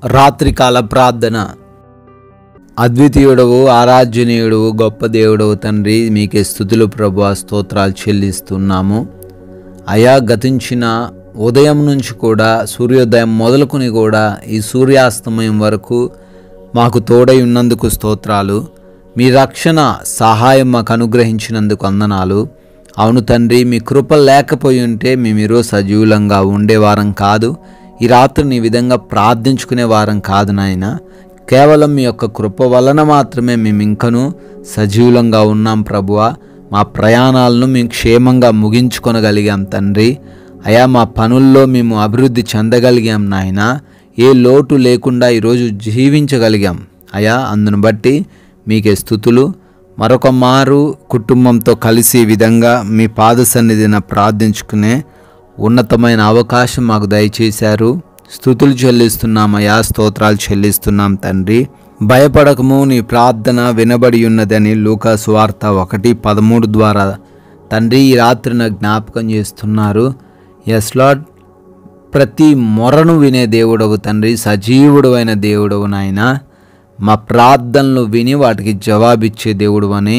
రాత్రికాల ప్రార్థన. అద్వితీయుడవు, ఆరాధ్యనీయుడవు, గొప్ప దేవుడవు తండ్రి, మీకే స్తుతులు ప్రభువా, స్తోత్రాలు చెల్లిస్తున్నాము. అయా, గతించిన ఉదయం నుంచి కూడా, సూర్యోదయం మొదలుకొని కూడా ఈ సూర్యాస్తమయం వరకు మాకు తోడై ఉన్నందుకు స్తోత్రాలు. మీ రక్షణ సహాయం మాకు అనుగ్రహించినందుకు వందనాలు. అవును తండ్రి, మీ కృప లేకపోయి ఉంటే మేము ఈరోజు సజీవులంగా ఉండేవారం కాదు. ఈ రాత్రి నీ విధంగా ప్రార్థించుకునే వారం కాదు నాయన. కేవలం మీ యొక్క కృప వలన మాత్రమే మేము ఇంకనూ సజీవులంగా ఉన్నాం ప్రభువా. మా ప్రయాణాలను మేము క్షేమంగా ముగించుకొనగలిగాం తండ్రి. అయా, మా పనుల్లో మేము అభివృద్ధి చెందగలిగాం నాయన. ఏ లోటు లేకుండా ఈరోజు జీవించగలిగాం అయా. అందును బట్టి మీకే స్తుతులు. మరొక మారు కుటుంబంతో కలిసి ఈ విధంగా మీ పాద సన్నిధిన ప్రార్థించుకునే ఉన్నతమైన అవకాశం మాకు దయచేశారు. స్తుతులు చెల్లిస్తున్నామయ్యా, స్తోత్రాలు చెల్లిస్తున్నాం తండ్రి. భయపడకము, నీ ప్రార్థన వినబడి ఉన్నదని లూకా సువార్త 1:13 ద్వారా తండ్రి ఈ రాత్రిన జ్ఞాపకం చేస్తున్నారు. ఎస్ లార్డ్, ప్రతి మొరను వినే దేవుడవు తండ్రి, సజీవుడు అయిన దేవుడవు నాయన. మా ప్రార్థనలు విని వాటికి జవాబిచ్చే దేవుడు అని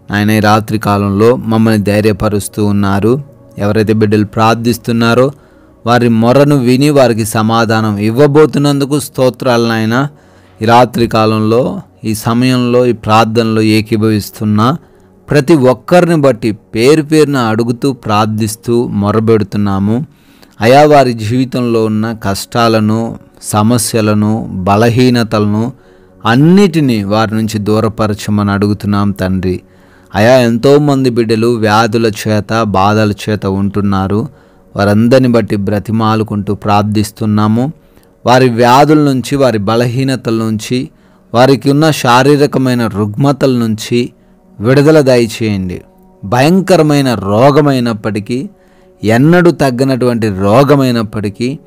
ఆయన ఈ రాత్రి కాలంలో మమ్మల్ని ధైర్యపరుస్తూ ఉన్నారు. ఎవరైతే బిడ్డలు ప్రార్థిస్తున్నారో వారి మొరను విని వారికి సమాధానం ఇవ్వబోతున్నందుకు స్తోత్రాలు నాయన. ఈ రాత్రి కాలంలో, ఈ సమయంలో, ఈ ప్రార్థనలో ఏకీభవిస్తున్న ప్రతి ఒక్కరిని బట్టి పేరు పేరున అడుగుతూ ప్రార్థిస్తూ మొరబెడుతున్నాము. అయా, వారి జీవితంలో ఉన్న కష్టాలను, సమస్యలను, బలహీనతలను అన్నిటినీ వారి నుంచి దూరపరచమని అడుగుతున్నాం తండ్రి. అయా, ఎంతోమంది బిడ్డలు వ్యాధుల చేత, బాధల చేత ఉంటున్నారు. వారందరిని బట్టి బ్రతిమాలుకుంటూ ప్రార్థిస్తున్నాము. వారి వ్యాధుల నుంచి, వారి బలహీనతల నుంచి, వారికి ఉన్న శారీరకమైన రుగ్మతల నుంచి విడుదల దయచేయండి. భయంకరమైన రోగమైనప్పటికీ, ఎన్నడూ తగ్గనటువంటి రోగమైనప్పటికీ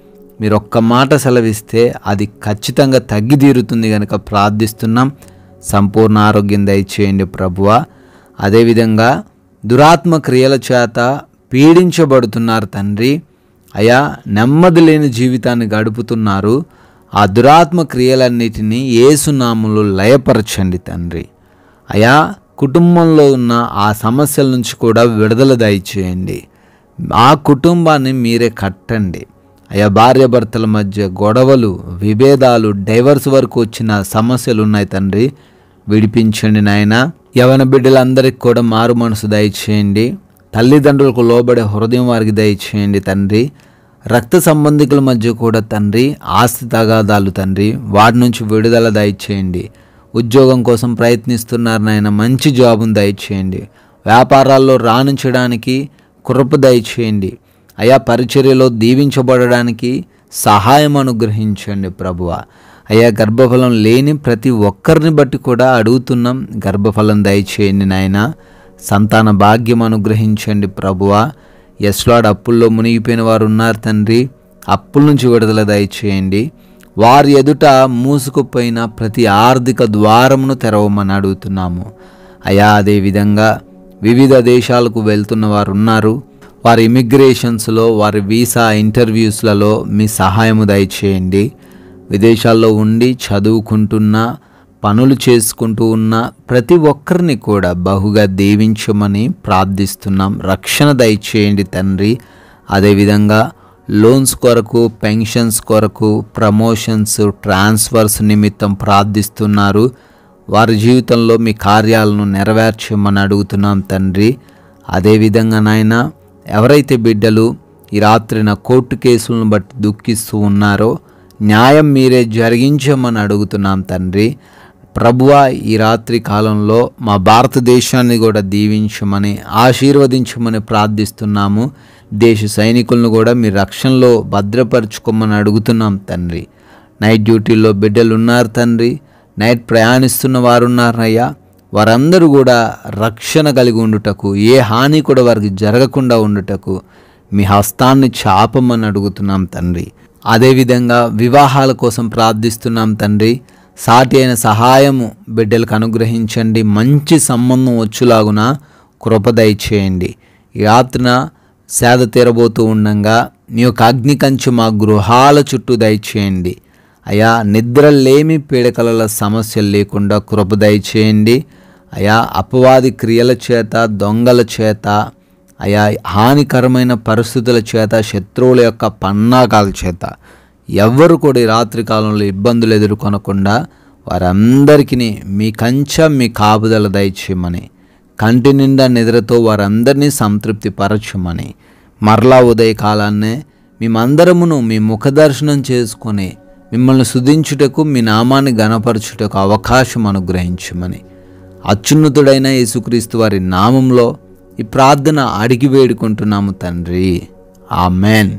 మీరు ఒక్క మాట సెలవిస్తే అది ఖచ్చితంగా తగ్గి తీరుతుంది కనుక ప్రార్థిస్తున్నాం. సంపూర్ణ ఆరోగ్యం దయచేయండి ప్రభువా. అదేవిధంగా దురాత్మ క్రియల చేత పీడించబడుతున్నారు తండ్రి. అయా, నెమ్మది లేని జీవితాన్ని గడుపుతున్నారు. ఆ దురాత్మ క్రియలన్నిటినీ యేసు నామములో లయపరచండి తండ్రి. అయా, కుటుంబంలో ఉన్న ఆ సమస్యల నుంచి కూడా విడుదల దయచేయండి. ఆ కుటుంబాన్ని మీరే కట్టండి. అయా, భార్యాభర్తల మధ్య గొడవలు, విభేదాలు, డైవర్స్ వరకు వచ్చిన సమస్యలు ఉన్నాయి తండ్రి, విడిపించండి నాయన. యవన బిడ్డలందరికీ కూడా మారు మనసు దయచేయండి. తల్లిదండ్రులకు లోబడే హృదయం వారికి దయచేయండి తండ్రి. రక్త సంబంధికుల మధ్య కూడా తండ్రి ఆస్తి తగాదాలు తండ్రి, వాటి నుంచి విడుదల దయచేయండి. ఉద్యోగం కోసం ప్రయత్నిస్తున్నారు నాయన, మంచి జాబును దయచేయండి. వ్యాపారాల్లో రాణించడానికి కృప దయచేయండి. అయా, పరిచర్యలో దీవించబడడానికి సహాయం అనుగ్రహించండి ప్రభువా. అయ్యా, గర్భఫలం లేని ప్రతి ఒక్కరిని బట్టి కూడా అడుగుతున్నాం, గర్భఫలం దయచేయండి నాయన. సంతాన భాగ్యం అనుగ్రహించండి ప్రభువా. ఎస్ లార్డ్, అప్పుల్లో మునిగిపోయిన వారు ఉన్నారు తండ్రి, అప్పుల నుంచి విడుదల దయచేయండి. వారి ఎదుట మూసుకుపోయిన ప్రతి ఆర్థిక ద్వారమును తెరవమని అడుగుతున్నాము అయ్యా. అదేవిధంగా వివిధ దేశాలకు వెళ్తున్న వారు ఉన్నారు. వారి ఇమిగ్రేషన్స్లో, వారి వీసా ఇంటర్వ్యూస్లలో మీ సహాయము దయచేయండి. విదేశాల్లో ఉండి చదువుకుంటున్న, పనులు చేసుకుంటూ ఉన్న ప్రతి ఒక్కరిని కూడా బహుగా దీవించమని ప్రార్థిస్తున్నాం. రక్షణ దయచేయండి తండ్రి. అదేవిధంగా లోన్స్ కొరకు, పెన్షన్స్ కొరకు, ప్రమోషన్స్, ట్రాన్స్ఫర్స్ నిమిత్తం ప్రార్థిస్తున్నారు. వారి జీవితంలో మీ కార్యాలను నెరవేర్చమని అడుగుతున్నాం తండ్రి. అదేవిధంగా నాయన, ఎవరైతే బిడ్డలు ఈ రాత్రిన కోర్టు కేసులను బట్టి దుఃఖిస్తూ ఉన్నారో న్యాయం మీరే జరిగించమని అడుగుతున్నాం తండ్రి. ప్రభువా, ఈ రాత్రి కాలంలో మా భారతదేశాన్ని కూడా దీవించమని, ఆశీర్వదించమని ప్రార్థిస్తున్నాము. దేశ సైనికులను కూడా మీ రక్షణలో భద్రపరచుకోమని అడుగుతున్నాం తండ్రి. నైట్ డ్యూటీలో బిడ్డలు ఉన్నారు తండ్రి, నైట్ ప్రయాణిస్తున్న వారు ఉన్నారయ్యా. వారందరూ కూడా రక్షణ కలిగి ఉండుటకు, ఏ హాని కూడా వారికి జరగకుండా ఉండుటకు మీ హస్తాన్ని చాపమని అడుగుతున్నాం తండ్రి. అదేవిధంగా వివాహాల కోసం ప్రార్థిస్తున్నాం తండ్రి. సాటి అయిన సహాయము బిడ్డలకు అనుగ్రహించండి. మంచి సంబంధం వచ్చులాగున కృప దయచేయండి. ఈ రాత్రిన సేద తీరబోతూ ఉండగా మీ యొక్క అగ్ని కంచె మా గృహాల చుట్టూ దయచేయండి. అయా నిద్రలేమి పీడకలల సమస్యలు లేకుండా కృప దయచేయండి. అయా అపవాది క్రియల చేత, దొంగల చేత, అయా హానికరమైన పరిస్థితుల చేత, శత్రువుల యొక్క పన్నాగాల చేత ఎవ్వరు కూడా ఈ రాత్రి కాలంలో ఇబ్బందులు ఎదుర్కొనకుండా వారందరికీ మీ కంచె, మీ కాపుదల దయచేయమని, కంటి నిండా నిద్రతో వారందరినీ సంతృప్తి పరచమని, మరలా ఉదయకాలాన్నే మేమందరమును మీ ముఖదర్శనం చేసుకొని మిమ్మల్ని స్తుతించుటకు, మీ నామాన్ని ఘనపరచుటకు అవకాశం అనుగ్రహించమని అత్యున్నతుడైన యేసుక్రీస్తు వారి నామంలో ఈ ప్రార్థన అడిగి వేడుకుంటున్నాము తండ్రి. ఆమెన్.